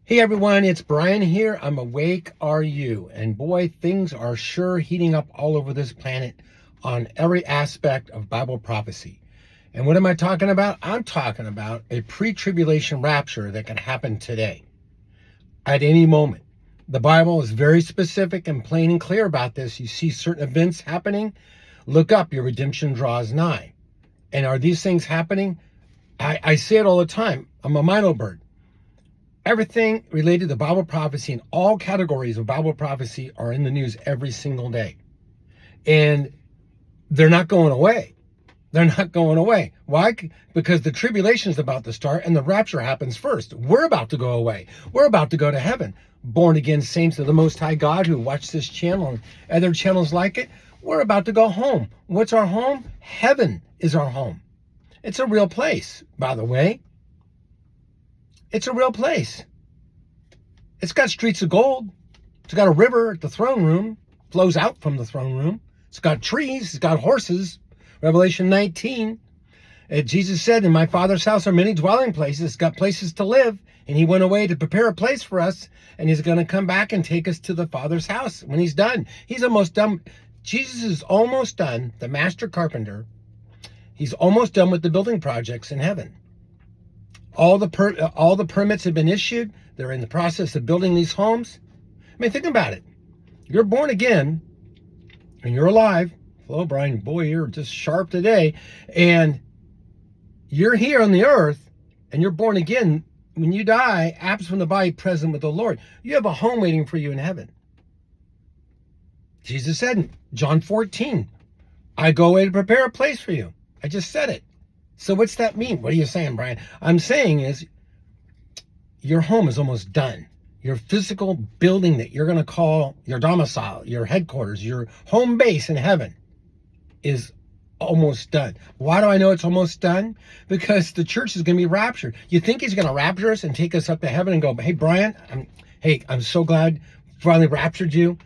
Hey everyone, it's Brian here. I'm awake. Are you? And boy, things are sure heating up all over this planet on every aspect of Bible prophecy. And what am I talking about? I'm talking about a pre-tribulation rapture that can happen today, at any moment. The Bible is very specific and plain and clear about this. You see certain events happening, look up, your redemption draws nigh. And are these things happening? I say it all the time. I'm a Mino bird. Everything related to Bible prophecy and all categories of Bible prophecy are in the news every single day. And they're not going away. They're not going away. Why? Because the tribulation is about to start and the rapture happens first. We're about to go away. We're about to go to heaven. Born again saints of the Most High God who watch this channel and other channels like it, we're about to go home. What's our home? Heaven is our home. It's a real place, by the way. It's a real place. It's got streets of gold. It's got a river at the throne room, flows out from the throne room. It's got trees. It's got horses. Revelation 19. Jesus said, in my Father's house are many dwelling places. It's got places to live. And he went away to prepare a place for us. And he's going to come back and take us to the Father's house when he's done. He's almost done. Jesus is almost done, the master carpenter. He's almost done with the building projects in heaven. All the permits have been issued. They're in the process of building these homes. I mean, think about it. You're born again and you're alive. Hello, Brian. Boy, you're just sharp today. And you're here on the earth and you're born again. When you die, absent from the body, present with the Lord. You have a home waiting for you in heaven. Jesus said in John 14, I go away to prepare a place for you. I just said it. So what's that mean? What are you saying, Brian? I'm saying is your home is almost done. Your physical building that you're going to call your domicile, your headquarters, your home base in heaven is almost done. Why do I know it's almost done? Because the church is going to be raptured. You think he's going to rapture us and take us up to heaven and go, hey, Brian, I'm so glad finally raptured you.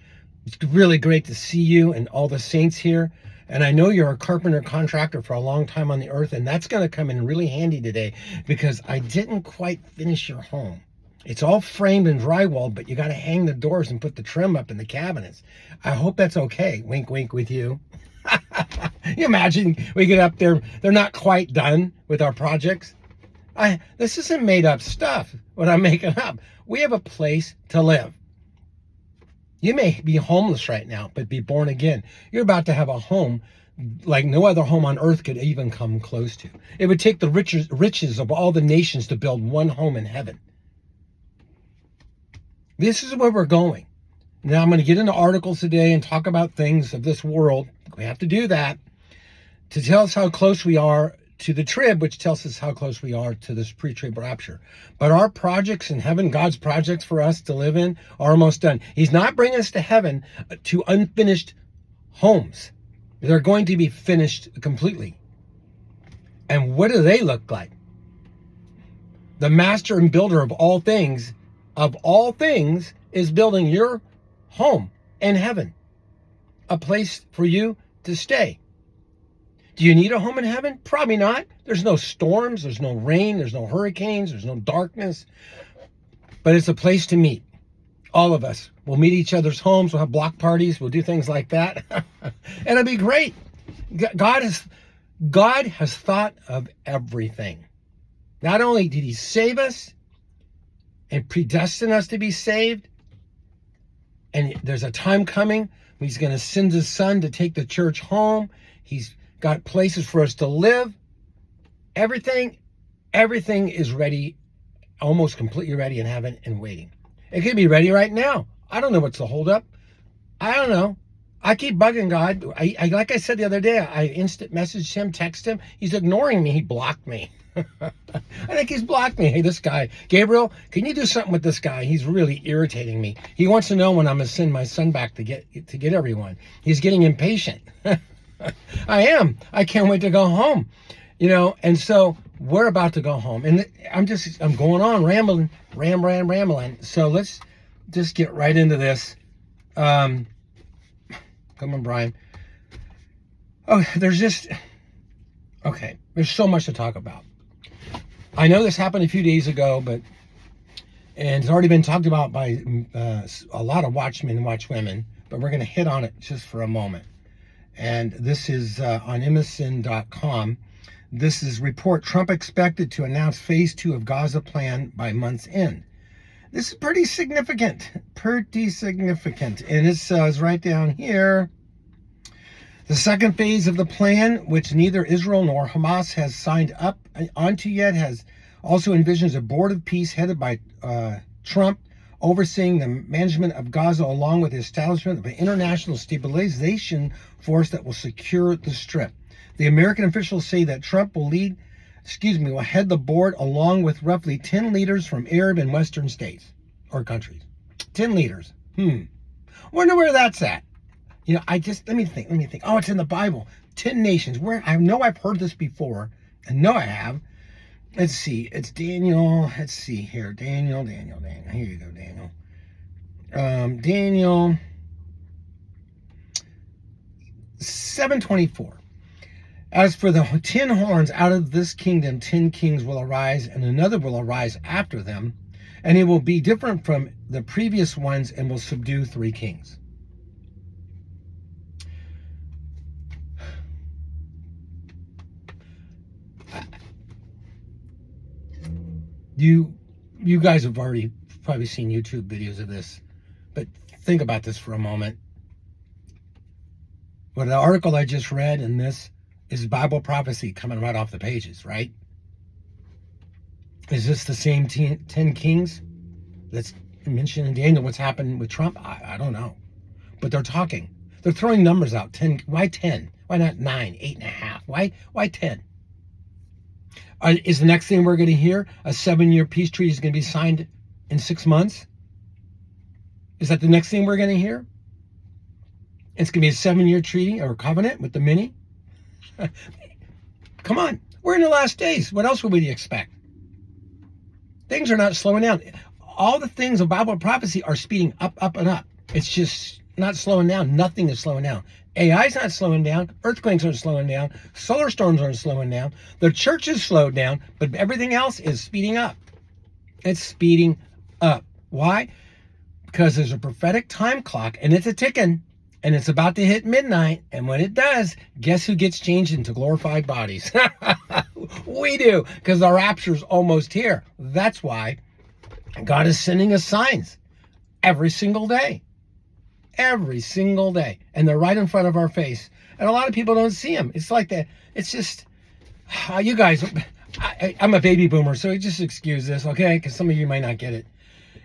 It's really great to see you and all the saints here. And I know you're a carpenter contractor for a long time on the earth, and that's going to come in really handy today because I didn't quite finish your home. It's all framed and drywalled, but you got to hang the doors and put the trim up in the cabinets. I hope that's okay. Wink, wink with you. You imagine we get up there, they're not quite done with our projects. This isn't made up stuff, what I'm making up. We have a place to live. You may be homeless right now, but be born again. You're about to have a home like no other home on earth could even come close to. It would take the riches of all the nations to build one home in heaven. This is where we're going. Now I'm going to get into articles today and talk about things of this world. We have to do that to tell us how close we are to the trib, which tells us how close we are to this pre-trib rapture. But our projects in heaven, God's projects for us to live in, are almost done. He's not bringing us to heaven to unfinished homes. They're going to be finished completely. And what do they look like? The master and builder of all things, is building your home in heaven, a place for you to stay. Do you need a home in heaven? Probably not. There's no storms, there's no rain, there's no hurricanes, there's no darkness. But it's a place to meet. All of us. We'll meet each other's homes, we'll have block parties, we'll do things like that. And it'll be great. God has thought of everything. Not only did he save us and predestine us to be saved, and there's a time coming when he's going to send his son to take the church home. He's got places for us to live. Everything is ready, almost completely ready in heaven and waiting. It could be ready right now. I don't know what's the holdup. I don't know. I keep bugging God. I like I said the other day, I instant messaged him, text him. He's ignoring me. He blocked me. I think he's blocked me. Hey, this guy, Gabriel, can you do something with this guy? He's really irritating me. He wants to know when I'm going to send my son back to get everyone. He's getting impatient. I am. I can't wait to go home. And so we're about to go home. And I'm going on rambling. So let's just get right into this. Come on, Brian. Oh, there's so much to talk about. I know this happened a few days ago, but And it's already been talked about by a lot of watchmen and watchwomen, but we're going to hit on it just for a moment. And this is on imminent.com. This is report Trump expected to announce phase 2 of Gaza plan by month's end. This is pretty significant. And it says right down here, the second phase of the plan, which neither Israel nor Hamas has signed up onto yet, has also envisions a board of peace headed by Trump, overseeing the management of Gaza, along with the establishment of an international stabilization force that will secure the Strip. The American officials say that Trump will head the board along with roughly 10 leaders from Arab and Western states or countries. 10 leaders. Wonder where that's at. Let me think. Oh, it's in the Bible. 10 nations. Where I know I've heard this before. I know I have. Let's see. It's Daniel. Let's see here. Daniel. Here you go, Daniel. Daniel 7:24. As for the 10 horns, out of this kingdom 10 kings will arise, and another will arise after them, and it will be different from the previous ones and will subdue 3 kings. You guys have already probably seen YouTube videos of this, but think about this for a moment. Well, the article I just read in this is Bible prophecy coming right off the pages, right? Is this the same 10 kings that's mentioned in Daniel? What's happened with Trump? I don't know. But they're talking. They're throwing numbers out. 10. Why 10? Why not 9, 8.5? Why 10? Is the next thing we're going to hear a 7-year peace treaty is going to be signed in 6 months? Is that the next thing we're going to hear? It's going to be a 7-year treaty or covenant with the many? Come on. We're in the last days. What else would we expect? Things are not slowing down. All the things of Bible prophecy are speeding up, and up. It's just not slowing down. Nothing is slowing down. AI's not slowing down. Earthquakes aren't slowing down. Solar storms aren't slowing down. The church is slowed down, but everything else is speeding up. It's speeding up. Why? Because there's a prophetic time clock, and it's a ticking, and it's about to hit midnight. And when it does, guess who gets changed into glorified bodies? We do, because the rapture's almost here. That's why God is sending us signs every single day. Every single day. And they're right in front of our face. And a lot of people don't see them. It's like that. It's just, you guys, I'm a baby boomer, so just excuse this, okay? Because some of you might not get it.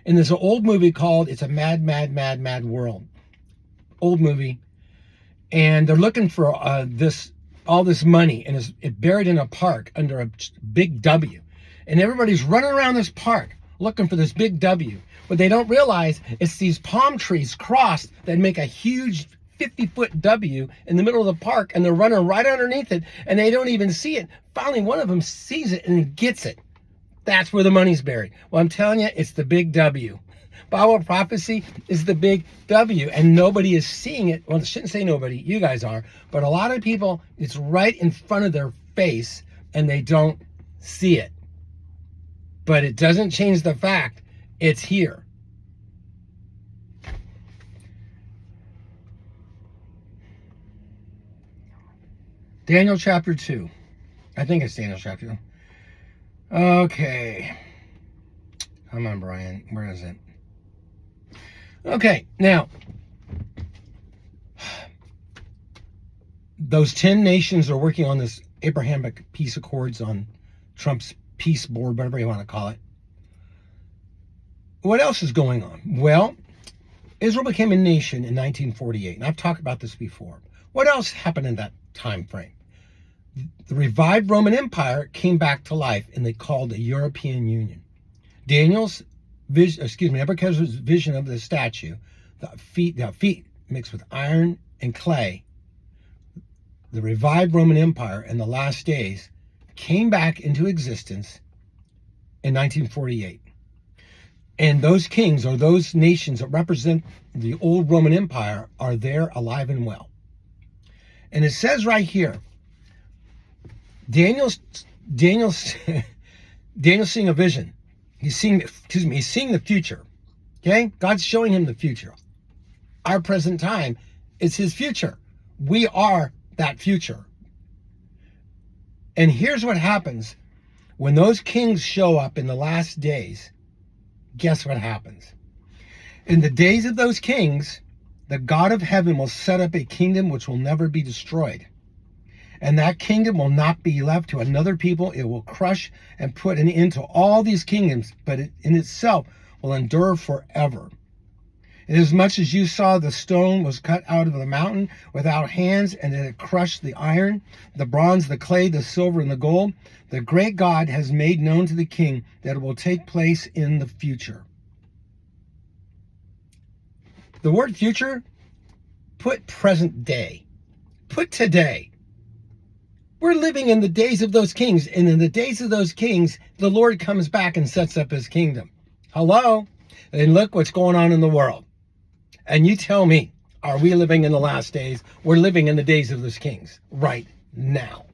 And there's an old movie called It's a Mad, Mad, Mad, Mad World. Old movie. And they're looking for all this money, and it's buried in a park under a big W. And everybody's running around this park looking for this big W. What they don't realize is these palm trees crossed that make a huge 50-foot W in the middle of the park, and they're running right underneath it, and they don't even see it. Finally, one of them sees it and gets it. That's where the money's buried. Well, I'm telling you, it's the big W. Bible prophecy is the big W, and nobody is seeing it. Well, I shouldn't say nobody. You guys are. But a lot of people, it's right in front of their face, and they don't see it. But it doesn't change the fact it's here. Daniel chapter 2. I think it's Daniel chapter 2. Okay. Come on, Brian. Where is it? Okay. Now, those 10 nations are working on this Abrahamic peace accords on Trump's peace board, whatever you want to call it. What else is going on? Well, Israel became a nation in 1948, and I've talked about this before. What else happened in that time frame? The revived Roman Empire came back to life, and they called the European Union. Nebuchadnezzar's vision of the statue, the feet mixed with iron and clay, the revived Roman Empire in the last days came back into existence in 1948. And those kings, or those nations that represent the old Roman Empire, are there alive and well. And it says right here, Daniel's seeing a vision. He's seeing the future. Okay? God's showing him the future. Our present time is his future. We are that future. And here's what happens when those kings show up in the last days. Guess what happens? In the days of those kings, the God of heaven will set up a kingdom which will never be destroyed. And that kingdom will not be left to another people. It will crush and put an end to all these kingdoms, but it in itself will endure forever. Inasmuch as you saw the stone was cut out of the mountain without hands, and it crushed the iron, the bronze, the clay, the silver, and the gold, the great God has made known to the king that it will take place in the future. The word future, put present day. Put today. We're living in the days of those kings, and in the days of those kings, the Lord comes back and sets up his kingdom. Hello? And look what's going on in the world. And you tell me, are we living in the last days? We're living in the days of those kings right now.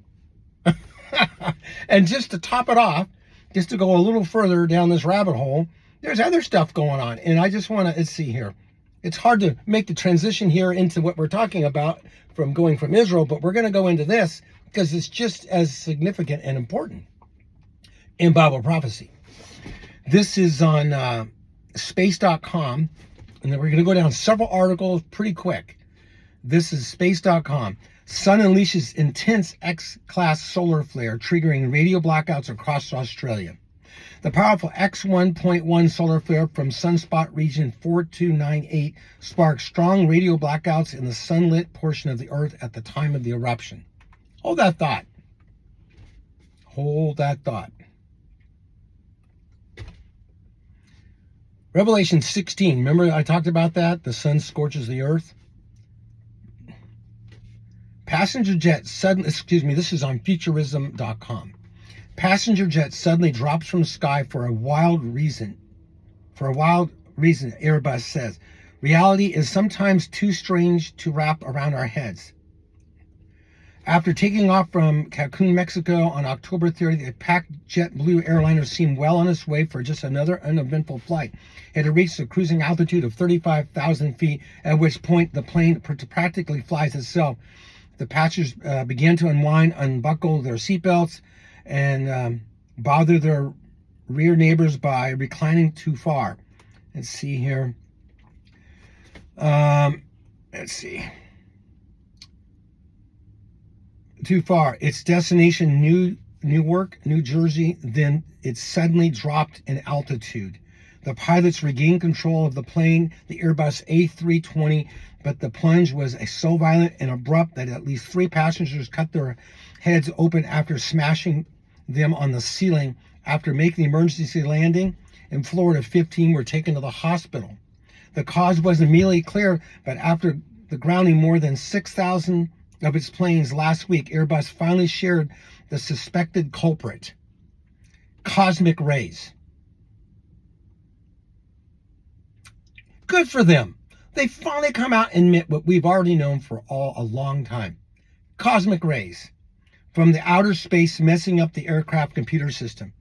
And just to top it off, just to go a little further down this rabbit hole, there's other stuff going on. And I just want to, let's see here. It's hard to make the transition here into what we're talking about from going from Israel, but we're going to go into this because it's just as significant and important in Bible prophecy. This is on space.com, and then we're going to go down several articles pretty quick. This is space.com. Sun unleashes intense X-class solar flare, triggering radio blackouts across Australia. The powerful X1.1 solar flare from sunspot region 4298 sparked strong radio blackouts in the sunlit portion of the Earth at the time of the eruption. Hold that thought. Hold that thought. Revelation 16. Remember I talked about that? The sun scorches the earth. Passenger jet suddenly, this is on futurism.com. Passenger jet suddenly drops from sky for a wild reason. Airbus says. Reality is sometimes too strange to wrap around our heads. After taking off from Cancun, Mexico on October 30th, a packed JetBlue airliner seemed well on its way for just another uneventful flight. It had reached a cruising altitude of 35,000 feet, at which point the plane practically flies itself. The passengers began to unbuckle their seatbelts, and bother their rear neighbors by reclining too far. Let's see here. Too far. Its destination, Newark, New Jersey, then it suddenly dropped in altitude. The pilots regained control of the plane, the Airbus A320, but the plunge was so violent and abrupt that at least 3 passengers cut their heads open after smashing them on the ceiling. After making the emergency landing in Florida, 15 were taken to the hospital. The cause wasn't immediately clear, but after the grounding more than 6,000 of its planes last week, Airbus finally shared the suspected culprit. Cosmic rays. Good for them. They finally come out and admit what we've already known for a long time. Cosmic rays from the outer space messing up the aircraft computer system.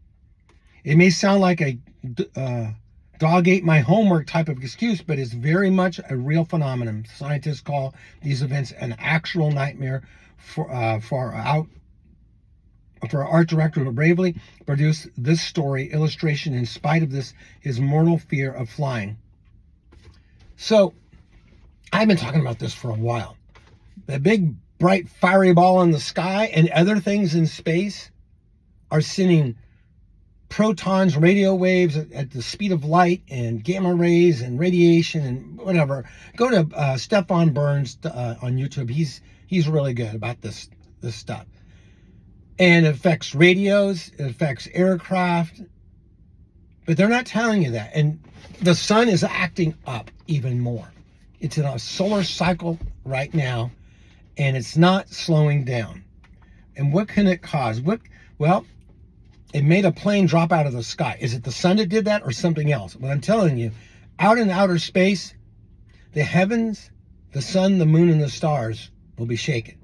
It may sound like a dog ate my homework type of excuse, but it's very much a real phenomenon. Scientists call these events an actual nightmare for our art director who bravely produced this story illustration in spite of his mortal fear of flying. So, I've been talking about this for a while. The big, bright, fiery ball in the sky and other things in space are sending protons, radio waves at the speed of light, and gamma rays and radiation and whatever. Go to Stefan Burns on YouTube. He's really good about this stuff. And it affects radios, it affects aircraft, but they're not telling you that. And the sun is acting up even more. It's in a solar cycle right now, and it's not slowing down. And what can it cause? Well, it made a plane drop out of the sky. Is it the sun that did that or something else? Well, I'm telling you, out in outer space, the heavens, the sun, the moon, and the stars will be shaken.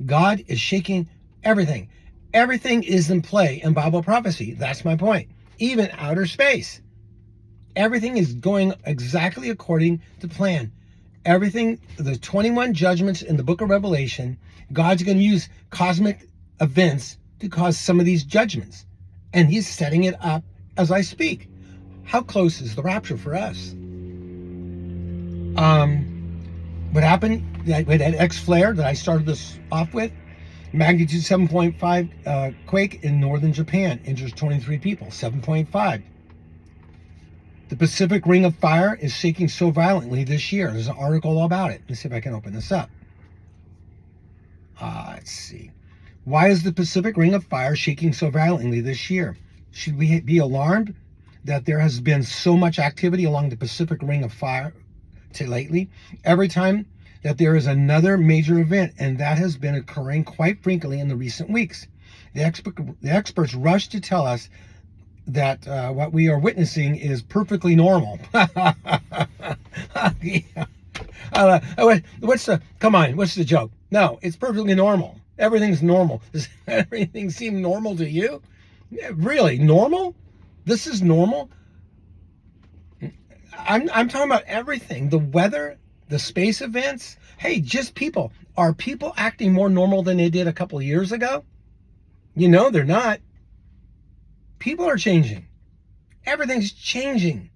God is shaking everything. Everything is in play in Bible prophecy. That's my point. even outer space. Everything is going exactly according to plan. Everything, the 21 judgments in the book of Revelation, God's going to use cosmic events to cause some of these judgments. And he's setting it up as I speak. How close is the rapture for us? What happened with that X-flare that I started this off with? Magnitude 7.5 quake in northern Japan, injures 23 people, 7.5. The Pacific Ring of Fire is shaking so violently this year. There's an article all about it. Let's see if I can open this up. Let's see. Why is the Pacific Ring of Fire shaking so violently this year? Should we be alarmed that there has been so much activity along the Pacific Ring of Fire lately? Every time that there is another major event, and that has been occurring quite frequently in the recent weeks. The experts rush to tell us that what we are witnessing is perfectly normal. What's the joke? No, it's perfectly normal. Everything's normal. Does everything seem normal to you? Really, normal? This is normal? I'm talking about everything. The weather, the space events. Hey, just people. Are people acting more normal than they did a couple of years ago? You know they're not. People are changing. Everything's changing.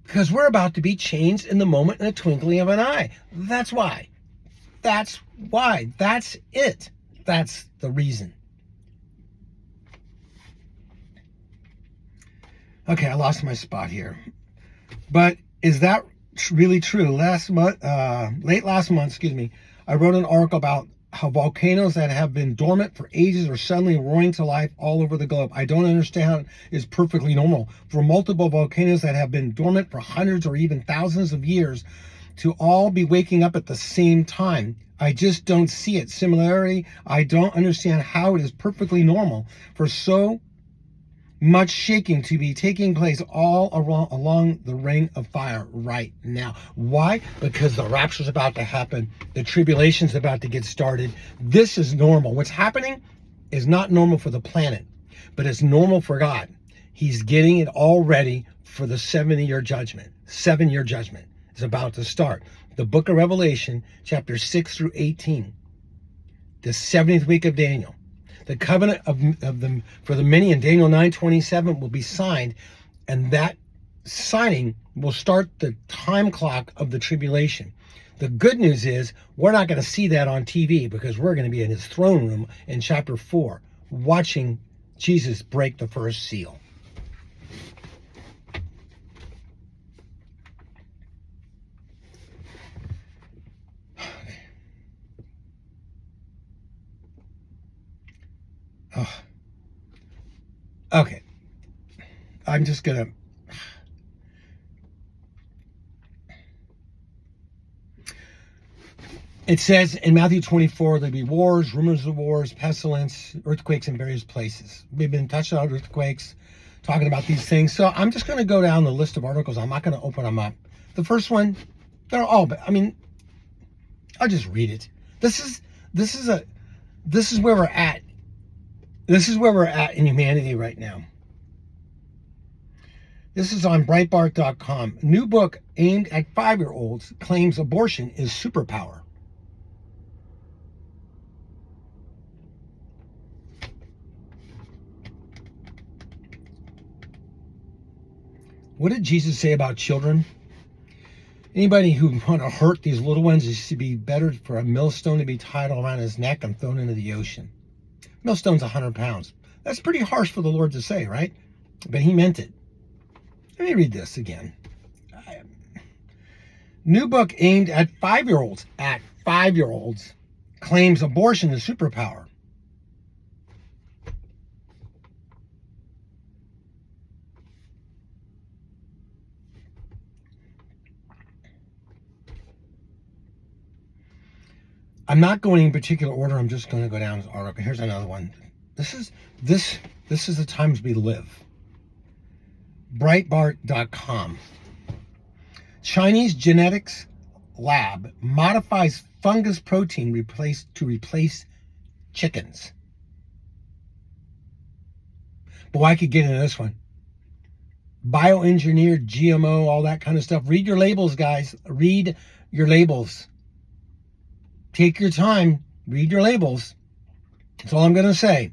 Because we're about to be changed in the moment, in a twinkling of an eye. That's why. That's why. That's it. That's the reason. Okay, I lost my spot here. But is that really true? Late last month, I wrote an article about how volcanoes that have been dormant for ages are suddenly roaring to life all over the globe. I don't understand how it is perfectly normal for multiple volcanoes that have been dormant for hundreds or even thousands of years to all be waking up at the same time. I just don't see it. Similarly, I don't understand how it is perfectly normal for so much shaking to be taking place all along the ring of fire right now. Why? Because the rapture is about to happen. The tribulation is about to get started. This is normal. What's happening is not normal for the planet, but it's normal for God. He's getting it all ready for the 7-year judgment. 7-year judgment is about to start. The book of Revelation, chapter 6 through 18. The 70th week of Daniel. The covenant of them for the many in Daniel 9:27 will be signed, and that signing will start the time clock of the tribulation. The good news is we're not going to see that on TV because we're going to be in his throne room in chapter 4 watching Jesus break the first seal. Oh. Okay. I'm just going to... It says in Matthew 24, there'll be wars, rumors of wars, pestilence, earthquakes in various places. We've been touching on earthquakes, talking about these things. So I'm just going to go down the list of articles. I'm not going to open them up. The first one, they're all... I'll just read it. This is where we're at. This is where we're at in humanity right now. This is on Breitbart.com. New book aimed at 5-year-olds claims abortion is superpower. What did Jesus say about children? Anybody who want to hurt these little ones, it should be better for a millstone to be tied around his neck and thrown into the ocean. Millstone's 100 pounds. That's pretty harsh for the Lord to say, right? But he meant it. Let me read this again. New book aimed at 5-year-olds. At 5-year-olds claims abortion is superpower. I'm not going in particular order. I'm just going to go down this article. Here's another one. This is the times we live. Breitbart.com. Chinese genetics lab modifies fungus protein to replace chickens. Boy, I could get into this one. Bioengineered, GMO, all that kind of stuff. Read your labels, guys. Read your labels. Take your time. Read your labels. That's all I'm going to say.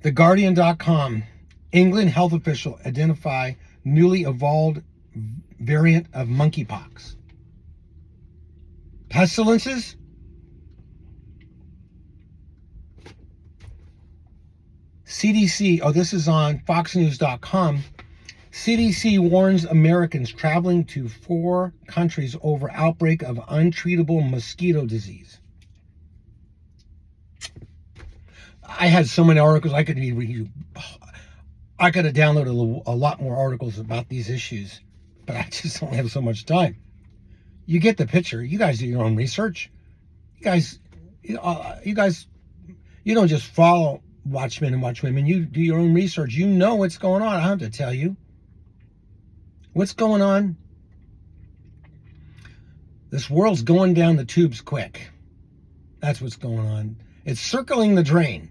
TheGuardian.com. England health official identify newly evolved variant of monkeypox. Pestilences? CDC, this is on FoxNews.com. CDC warns Americans traveling to 4 countries over outbreak of untreatable mosquito disease. I had so many articles I could read. I could have downloaded a lot more articles about these issues, but I just don't have so much time. You get the picture. You guys do your own research. You guys, you don't just follow watchmen and watchwomen. You do your own research. You know what's going on. I don't have to tell you. What's going on? This world's going down the tubes quick. That's what's going on. It's circling the drain.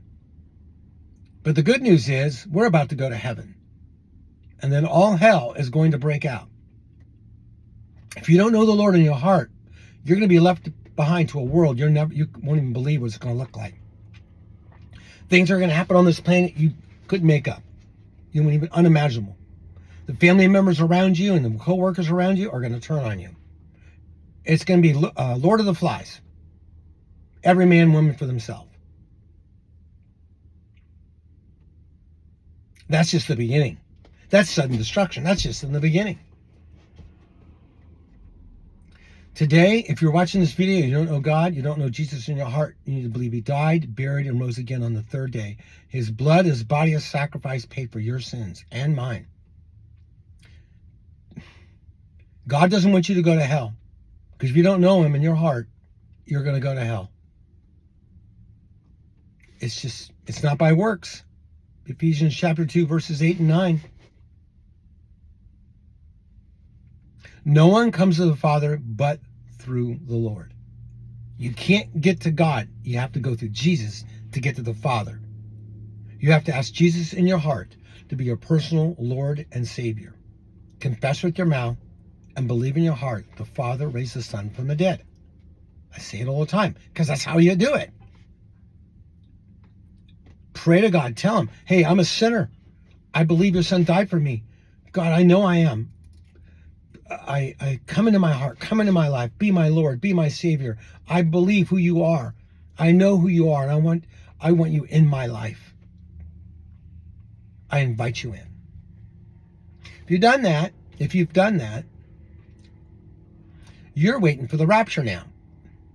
But the good news is we're about to go to heaven. And then all hell is going to break out. If you don't know the Lord in your heart, you're going to be left behind to a world you won't even believe what it's going to look like. Things are going to happen on this planet you couldn't make up. You wouldn't even unimaginable. The family members around you and the co-workers around you are going to turn on you. It's going to be Lord of the Flies. Every man, woman for themselves. That's just the beginning. That's sudden destruction. That's just in the beginning. Today, if you're watching this video, you don't know God, you don't know Jesus in your heart, you need to believe he died, buried, and rose again on the 3rd day. His blood, his body, as sacrifice paid for your sins and mine. God doesn't want you to go to hell. Because if you don't know him in your heart, you're going to go to hell. It's not by works. Ephesians chapter 2, verses 8 and 9. No one comes to the Father but through the Lord. You can't get to God. You have to go through Jesus to get to the Father. You have to ask Jesus in your heart to be your personal Lord and Savior. Confess with your mouth and believe in your heart the Father raised the Son from the dead. I say it all the time because that's how you do it. Pray to God. Tell him, hey, I'm a sinner. I believe your Son died for me. God, I know I am. I come into my heart, come into my life, be my Lord, be my Savior. I believe who you are. I know who you are, and I want you in my life. I invite you in. If you've done that, you're waiting for the rapture now.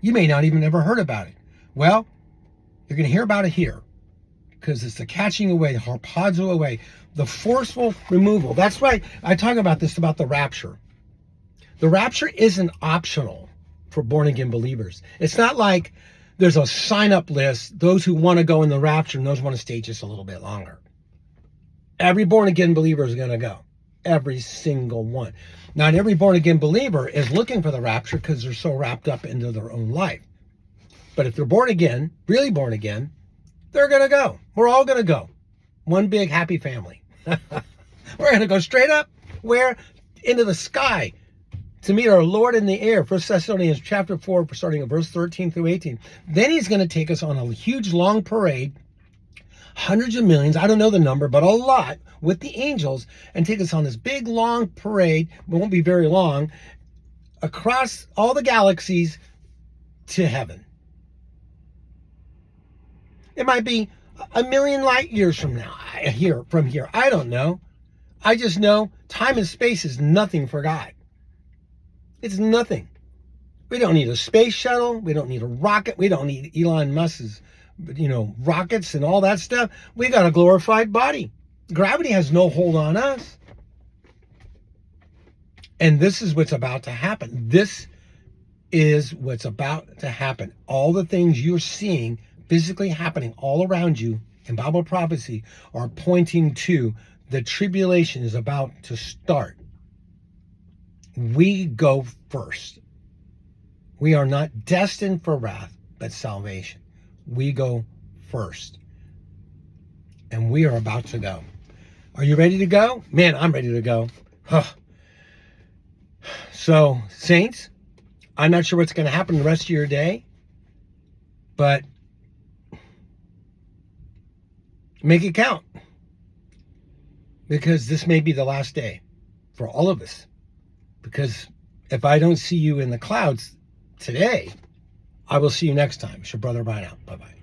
You may not even ever heard about it. Well, you're going to hear about it here. Because it's the catching away, the harpazo away, the forceful removal. That's why I talk about this, about the rapture. The rapture isn't optional for born-again believers. It's not like there's a sign-up list, those who want to go in the rapture and those who want to stay just a little bit longer. Every born-again believer is going to go. Every single one. Not every born-again believer is looking for the rapture because they're so wrapped up into their own life. But if they're born again, really born again, they're going to go. We're all going to go. One big happy family. We're going to go straight up. Where? Into the sky. To meet our Lord in the air. 1 Thessalonians chapter 4, starting at verse 13 through 18. Then he's going to take us on a huge long parade. Hundreds of millions, I don't know the number, but a lot, with the angels, and take us on this big long parade. It won't be very long. Across all the galaxies to heaven. It might be a million light years from now, from here. I don't know. I just know time and space is nothing for God. It's nothing. We don't need a space shuttle. We don't need a rocket. We don't need Elon Musk's, rockets and all that stuff. We got a glorified body. Gravity has no hold on us. And this is what's about to happen. This is what's about to happen. All the things you're seeing physically happening all around you in Bible prophecy are pointing to the tribulation is about to start. We go first. We are not destined for wrath, but salvation. We go first. And we are about to go. Are you ready to go? Man, I'm ready to go. Huh. So, saints, I'm not sure what's going to happen the rest of your day, but make it count. Because this may be the last day for all of us. Because if I don't see you in the clouds today, I will see you next time. It's your brother Brian out. Bye-bye.